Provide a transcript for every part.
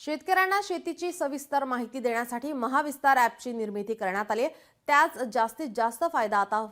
शेतकऱ्यांना शेतीची सविस्तर माहिती देण्यासाठी महाविस्तार ॲपची निर्मिती करण्यात आली आहे। त्याच जास्तीत जास्त फायदा आता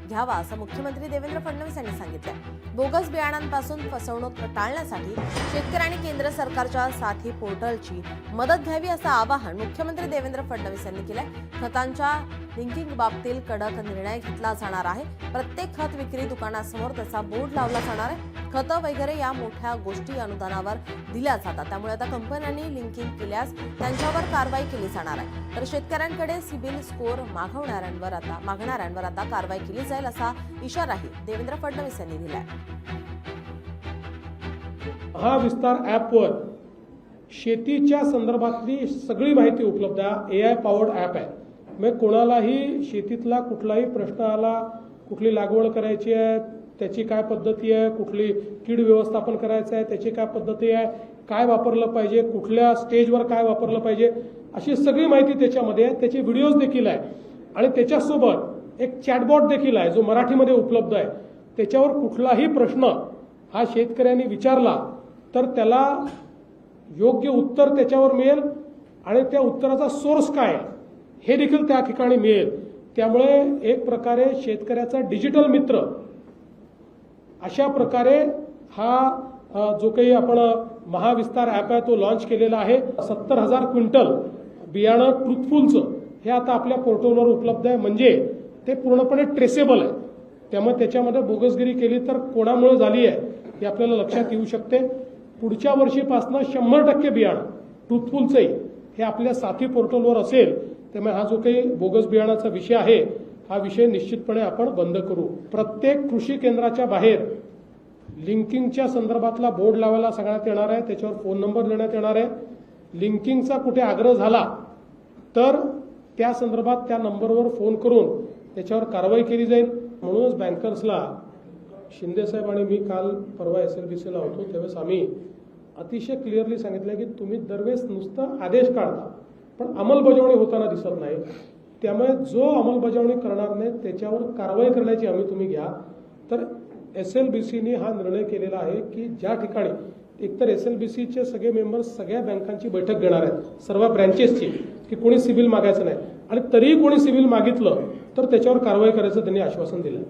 घ्यावा असं मुख्यमंत्री देवेंद्र फडणवीस यांनी सांगितलं। बोगस बियाणांपासून फसवणूक टाळण्यासाठी शेतकऱ्यांनी केंद्र सरकारच्या साथी पोर्टलची मदत घ्यावी असं आवाहन मुख्यमंत्री देवेंद्र फडणवीस यांनी केलंय। खतांच्या लिंकिंग बाबतीत कडक निर्णय घेतला जाणार आहे। प्रत्येक खत विक्री दुकानासमोर त्याचा बोर्ड लावला जाणार आहे। खतं वगैरे या मोठ्या गोष्टी अनुदानावर दिल्या जातात, त्यामुळे आता कंपन्यांनी लिंकिंग केल्यास त्यांच्यावर कारवाई केली जाणार आहे। तर शेतकऱ्यांकडे सिबिल स्कोअर मागणाऱ्यांवर आता कारवाई केली जाईल असा इशाराही देवेंद्र फडणवीस यांनी दिलाय। महाविस्तार ॲपवर शेतीच्या संदर्भातली सगळी माहिती उपलब्ध आहे। AI पॉवर्ड ॲप आहे। मग कोणालाही शेतीतला कुठलाही प्रश्न आला, कुठली लागवड करायची आहे त्याची काय पद्धती आहे, कुठली कीड व्यवस्थापन करायचं आहे त्याची काय पद्धती आहे, काय वापरलं पाहिजे, कुठल्या स्टेजवर काय वापरलं पाहिजे, अशी सगळी माहिती त्याच्यामध्ये आहे। त्याचे व्हिडिओज देखील आहे आणि त्याच्यासोबत एक चॅटबॉट देखील आहे जो मराठीमध्ये उपलब्ध आहे। त्याच्यावर कुठलाही प्रश्न हा शेतकऱ्यांनी विचारला तर त्याला योग्य उत्तर त्याच्यावर मिळेल आणि त्या उत्तराचा सोर्स काय हे देखील त्या ठिकाणी मिळेल। त्यामुळे एक प्रकारे शेतकऱ्याचा डिजिटल मित्र अशा प्रकारे हा जो काही आपण महाविस्तार ॲप आहे तो लॉन्च केलेला आहे। 70,000 क्विंटल बियाणं ट्रुथफुलचं हे आता आपल्या पोर्टलवर उपलब्ध आहे, म्हणजे ते पूर्णपणे ट्रेसेबल आहे। त्यामुळे त्याच्यामध्ये बोगसगिरी केली तर कोणामुळे झाली आहे हे आपल्याला लक्षात येऊ शकते। पुढच्या वर्षीपासून 100% बियाणं ट्रुथफुलचंही हे आपल्या साथी पोर्टलवर असेल। त्यामुळे हा जो काही बोगस बियाणाचा विषय आहे हा विषय निश्चितपणे आपण बंद करू। प्रत्येक कृषी केंद्राच्या बाहेर लिंकिंगच्या संदर्भातला बोर्ड लावायला सांगण्यात येणार आहे, त्याच्यावर फोन नंबर देण्यात येणार आहे। लिंकिंगचा कुठे आग्रह झाला तर त्या संदर्भात त्या नंबरवर फोन करून त्याच्यावर कारवाई केली जाईल। म्हणूनच बँकर्सला शिंदेसाहेब आणि मी काल परवा SLBCला होतो त्यावेळेस आम्ही अतिशय क्लिअरली सांगितलं की तुम्ही दरवेळेस नुसतं आदेश काढता पण अंमलबजावणी होताना दिसत नाही। त्यामुळे जो अंमलबजावणी करणार नाही त्याच्यावर कारवाई करण्याची हमी तुम्ही घ्या। तर SLBCने हा निर्णय केलेला आहे की ज्या ठिकाणी एकतर SLBCचे सगळे मेंबर्स सगळ्या बँकांची बैठक घेणार आहेत, सर्व ब्रँचेसची, की कोणी सिबिल मागायचं नाही आणि तरीही कोणी सिबिल मागितलं तर त्याच्यावर कारवाई करायचं त्यांनी आश्वासन दिलं।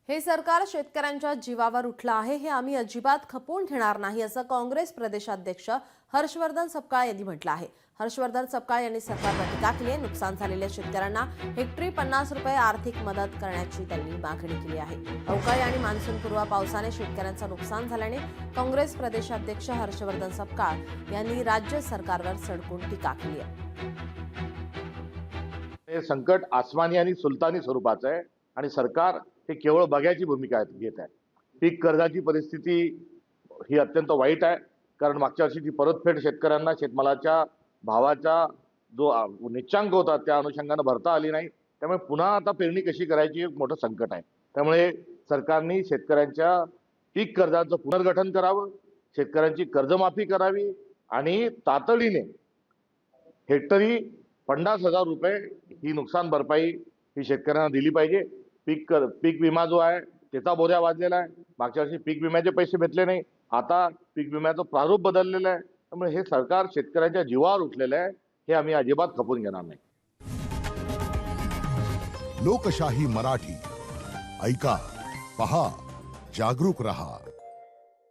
हे सरकार शेतकऱ्यांच्या जीवावर उठलं आहे, हे आम्ही अजिबात खपवून घेणार नाही असं काँग्रेस प्रदेशाध्यक्ष हर्षवर्धन सपकाळ यांनी म्हटलं आहे। हर्षवर्धन सपकाळ यांनी सरकारवर टीका केली आहे। नुकसान झालेल्या शेतकऱ्यांना हेक्टरी 50 रुपये आर्थिक मदत करण्याची त्यांनी मागणी केली आहे। अवकाळी आणि मान्सूनपूर्व पावसाने शेतकऱ्यांचं नुकसान झाल्याने काँग्रेस प्रदेशाध्यक्ष हर्षवर्धन सपकाळ यांनी राज्य सरकारवर सडकून टीका केली आहे। हे संकट आसमानी आणि सुलतानी स्वरूपाचं आहे आणि सरकार हे केवळ बघ्याची भूमिका घेत आहे। पीक कर्जाची परिस्थिती ही अत्यंत वाईट आहे, कारण मागच्या वर्षीची परतफेड शेतकऱ्यांना शेतमालाच्या भावाचा जो निच्चांक होता त्या अनुषंगाने भरता आली नाही। त्यामुळे पुन्हा आता पेरणी कशी करायची एक मोठं संकट आहे। त्यामुळे सरकारने शेतकऱ्यांच्या पीक कर्जाचं पुनर्गठन करावं, शेतकऱ्यांची कर्जमाफी करावी आणि तातडीने हेक्टरी 50,000 रुपये ही नुकसान भरपाई ही शेतकऱ्यांना दिली पाहिजे। पीक विमा जो आहे त्याचा बोजा वाजलेला आहे। मागच्या वर्षी पीक विम्याचे पैसे भेटले नाही, आता पीक विम्याचं प्रारूप बदललेलं आहे। त्यामुळे हे सरकार शेतकऱ्यांच्या जीवावर उठलेलं आहे, हे आम्ही अजिबात खपवून घेणार नाही। लोकशाही मराठी ऐका, पहा, जागरूक रहा।